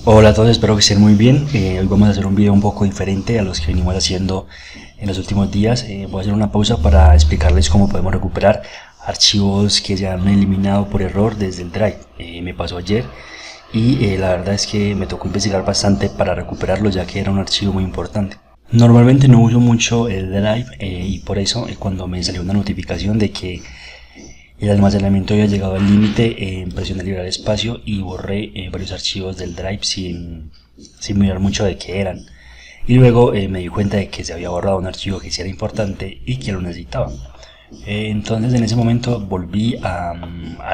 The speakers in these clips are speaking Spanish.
Hola a todos, espero que estén muy bien. Hoy vamos a hacer un video un poco diferente a los que venimos haciendo en los últimos días. Voy a hacer una pausa para explicarles cómo podemos recuperar archivos que se han eliminado por error desde el Drive. Me pasó ayer y la verdad es que me tocó investigar bastante para recuperarlo, ya que era un archivo muy importante. Normalmente no uso mucho el Drive y por eso cuando me salió una notificación de que el almacenamiento había llegado al límite, presioné liberar espacio y borré varios archivos del Drive sin mirar mucho de qué eran. Y luego me di cuenta de que se había borrado un archivo que sí era importante y que lo necesitaba. Entonces en ese momento volví a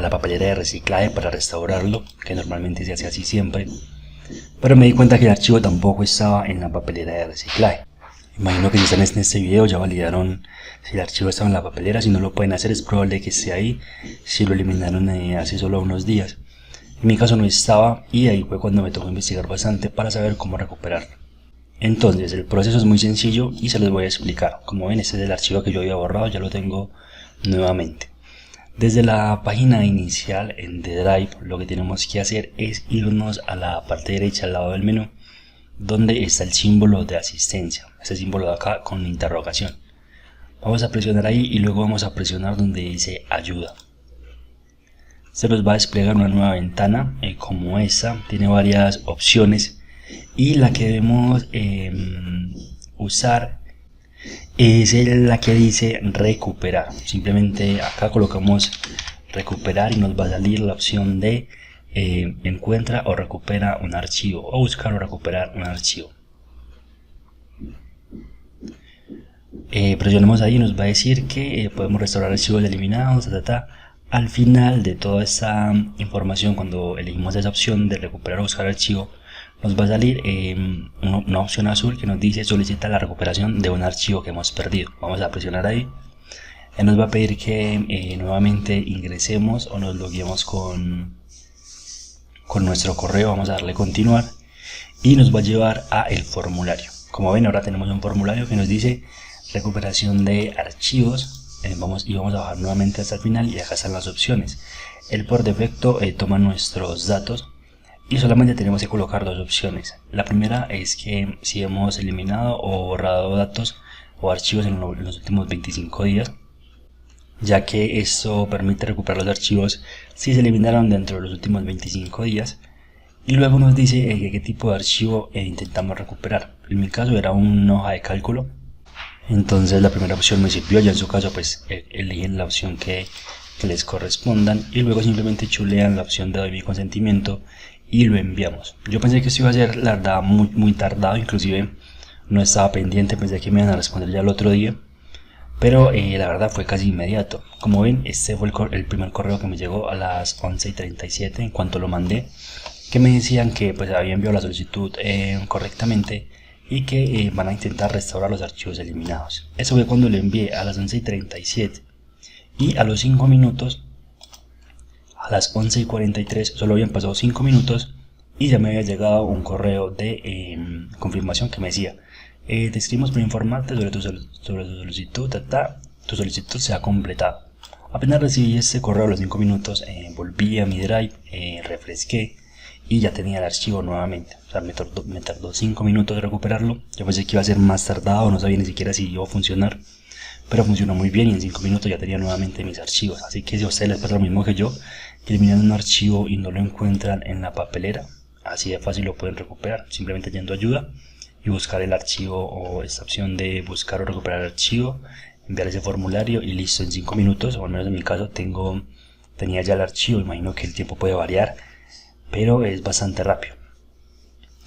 la papelera de reciclaje para restaurarlo, que normalmente se hace así siempre. Pero me di cuenta que el archivo tampoco estaba en la papelera de reciclaje. Imagino que si están en este video ya validaron si el archivo estaba en la papelera. Si no lo pueden hacer, es probable que esté ahí, si lo eliminaron hace solo unos días. En mi caso no estaba y ahí fue cuando me tocó investigar bastante para saber cómo recuperarlo. Entonces el proceso es muy sencillo y se los voy a explicar. Como ven, este es el archivo que yo había borrado, ya lo tengo nuevamente. Desde la página inicial en The Drive, lo que tenemos que hacer es irnos a la parte derecha al lado del menú, donde está el símbolo de asistencia, ese símbolo de acá con interrogación. Vamos a presionar ahí y luego vamos a presionar donde dice ayuda. Se nos va a desplegar una nueva ventana como esta, tiene varias opciones y la que debemos usar es la que dice recuperar. Simplemente acá colocamos recuperar y nos va a salir la opción de encuentra o recupera un archivo, o buscar o recuperar un archivo. Presionemos ahí y nos va a decir que podemos restaurar archivos eliminados. Al final de toda esta información, cuando elegimos esa opción de recuperar o buscar archivo, nos va a salir una opción azul que nos dice solicita la recuperación de un archivo que hemos perdido. Vamos a presionar ahí. Nos va a pedir que nuevamente ingresemos o nos loguemos con nuestro correo. Vamos a darle continuar y nos va a llevar a el formulario. Como ven, ahora tenemos un formulario que nos dice recuperación de archivos. Vamos a bajar nuevamente hasta el final y acá están las opciones. Él por defecto toma nuestros datos y solamente tenemos que colocar dos opciones. La primera es que si hemos eliminado o borrado datos o archivos en los últimos 25 días, ya que esto permite recuperar los archivos si se eliminaron dentro de los últimos 25 días. Y luego nos dice qué tipo de archivo intentamos recuperar. En mi caso era una hoja de cálculo, entonces la primera opción me sirvió. Ya en su caso pues eligen la opción que les correspondan y luego simplemente chulean la opción de doy mi consentimiento y lo enviamos. Yo pensé que esto iba a ser la verdad muy tardado, inclusive no estaba pendiente, pensé que me iban a responder ya el otro día, pero la verdad fue casi inmediato. Como ven, este fue el primer correo que me llegó a las 11:37 en cuanto lo mandé, que me decían que pues había enviado la solicitud correctamente y que van a intentar restaurar los archivos eliminados. Eso fue cuando le envié a las 11:37 y a los 5 minutos, a las 11:43, solo habían pasado 5 minutos y ya me había llegado un correo de confirmación que me decía te escribimos para informarte sobre tu solicitud, tu solicitud se ha completado. Apenas recibí este correo a los 5 minutos, volví a mi Drive, refresqué y ya tenía el archivo nuevamente. O sea, me tardó 5 minutos de recuperarlo. Yo pensé que iba a ser más tardado, no sabía ni siquiera si iba a funcionar, pero funcionó muy bien y en 5 minutos ya tenía nuevamente mis archivos. Así que si a ustedes les pasa lo mismo que yo, que eliminan un archivo y no lo encuentran en la papelera, así de fácil lo pueden recuperar, simplemente yendo a ayuda y buscar el archivo o esta opción de buscar o recuperar el archivo, enviar ese formulario y listo. En 5 minutos, o al menos en mi caso tenía ya el archivo. Imagino que el tiempo puede variar, pero es bastante rápido.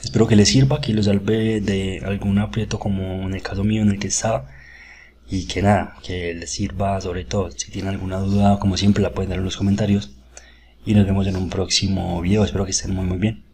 Espero que les sirva, que los salve de algún aprieto como en el caso mío en el que estaba, y que nada, que les sirva. Sobre todo si tienen alguna duda, como siempre la pueden dar en los comentarios y nos vemos en un próximo video. Espero que estén muy bien.